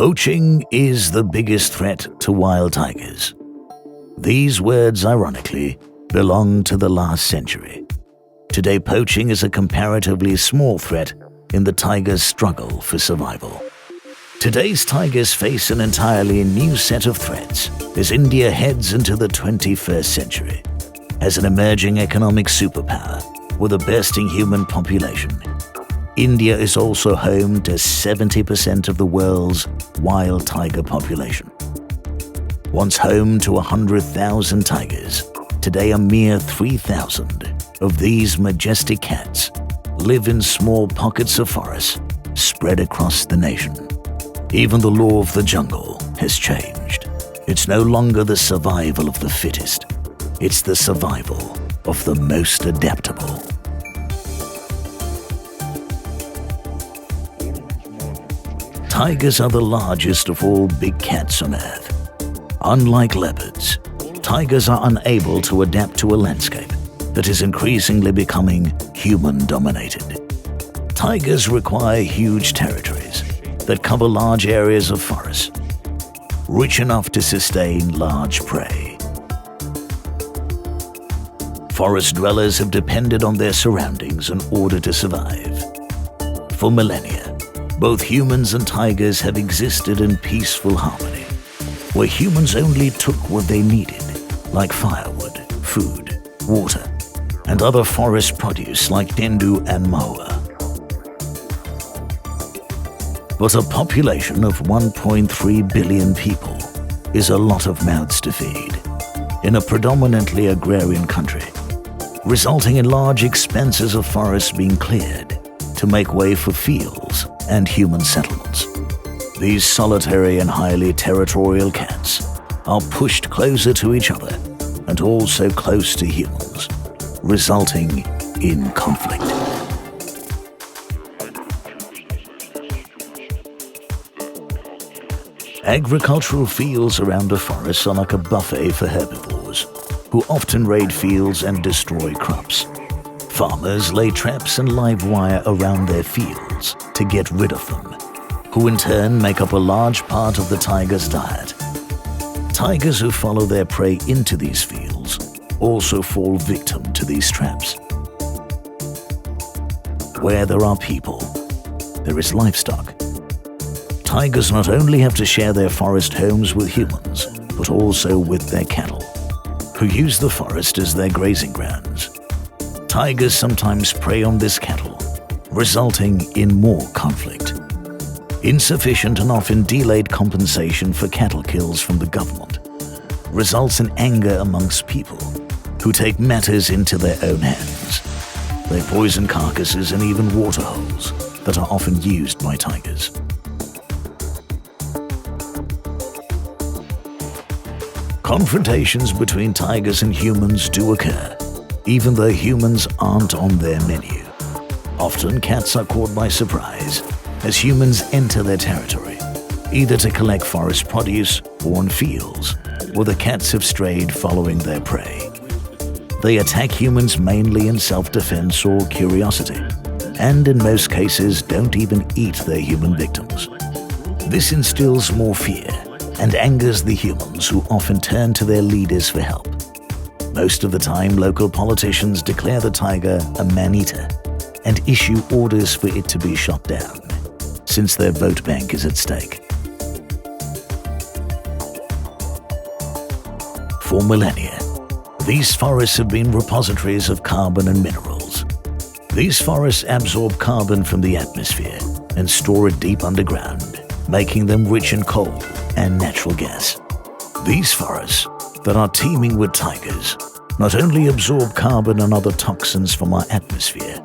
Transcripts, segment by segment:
Poaching is the biggest threat to wild tigers. These words, ironically, belong to the last century. Today, poaching is a comparatively small threat in the tiger's struggle for survival. Today's tigers face an entirely new set of threats as India heads into the 21st century. As an emerging economic superpower with a bursting human population, India is also home to 70% of the world's wild tiger population. Once home to 100,000 tigers, today a mere 3,000 of these majestic cats live in small pockets of forest spread across the nation. Even the law of the jungle has changed. It's no longer the survival of the fittest. It's the survival of the most adaptable. Tigers are the largest of all big cats on Earth. Unlike leopards, tigers are unable to adapt to a landscape that is increasingly becoming human-dominated. Tigers require huge territories that cover large areas of forest, rich enough to sustain large prey. Forest dwellers have depended on their surroundings in order to survive. For millennia, both humans and tigers have existed in peaceful harmony, where humans only took what they needed, like firewood, food, water, and other forest produce like tendu and mahua. But a population of 1.3 billion people is a lot of mouths to feed in a predominantly agrarian country, resulting in large expanses of forest being cleared to make way for fields and human settlements. These solitary and highly territorial cats are pushed closer to each other and also close to humans, resulting in conflict. Agricultural fields around a forest are like a buffet for herbivores, who often raid fields and destroy crops. Farmers lay traps and live wire around their fields to get rid of them, who in turn make up a large part of the tiger's diet. Tigers who follow their prey into these fields also fall victim to these traps. Where there are people, there is livestock. Tigers not only have to share their forest homes with humans, but also with their cattle, who use the forest as their grazing grounds. Tigers sometimes prey on this cattle, resulting in more conflict. Insufficient and often delayed compensation for cattle kills from the government results in anger amongst people who take matters into their own hands. They poison carcasses and even water holes that are often used by tigers. Confrontations between tigers and humans do occur, even though humans aren't on their menu. Often cats are caught by surprise as humans enter their territory, either to collect forest produce or on fields where the cats have strayed following their prey. They attack humans mainly in self-defense or curiosity, and in most cases don't even eat their human victims. This instills more fear and angers the humans, who often turn to their leaders for help. Most of the time, local politicians declare the tiger a man-eater and issue orders for it to be shot down, since their vote bank is at stake. For millennia, these forests have been repositories of carbon and minerals. These forests absorb carbon from the atmosphere and store it deep underground, making them rich in coal and natural gas. These forests that are teeming with tigers not only absorb carbon and other toxins from our atmosphere,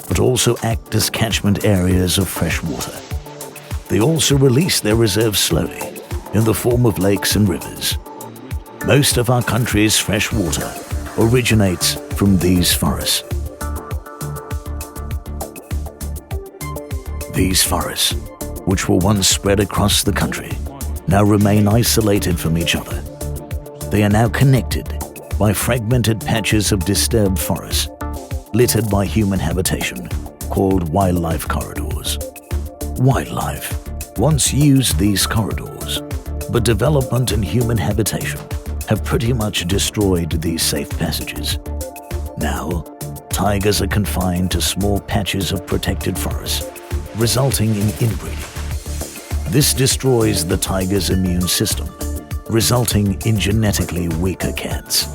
but also act as catchment areas of fresh water. They also release their reserves slowly in the form of lakes and rivers. Most of our country's fresh water originates from these forests. These forests, which were once spread across the country, now remain isolated from each other. They are now connected by fragmented patches of disturbed forest, littered by human habitation, called wildlife corridors. Wildlife once used these corridors, but development and human habitation have pretty much destroyed these safe passages. Now, tigers are confined to small patches of protected forest, resulting in inbreeding. This destroys the tiger's immune system, resulting in genetically weaker cats.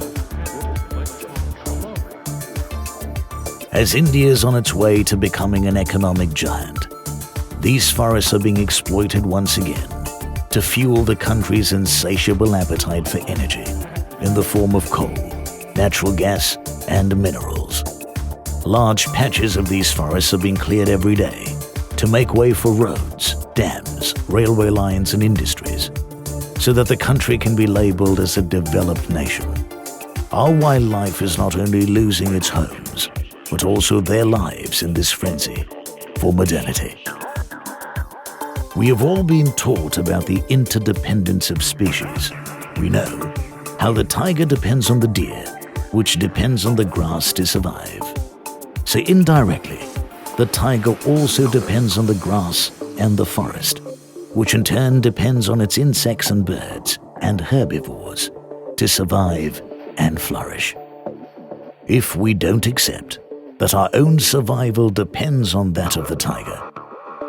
As India is on its way to becoming an economic giant, these forests are being exploited once again to fuel the country's insatiable appetite for energy in the form of coal, natural gas, and minerals. Large patches of these forests are being cleared every day to make way for roads, dams, railway lines, and industries, so that the country can be labeled as a developed nation. Our wildlife is not only losing its homes, but also their lives in this frenzy for modernity. We have all been taught about the interdependence of species. We know how the tiger depends on the deer, which depends on the grass to survive. So indirectly, the tiger also depends on the grass and the forest, which in turn depends on its insects and birds and herbivores to survive and flourish. If we don't accept that our own survival depends on that of the tiger,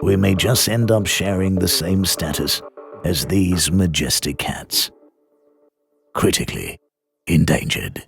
we may just end up sharing the same status as these majestic cats. Critically endangered.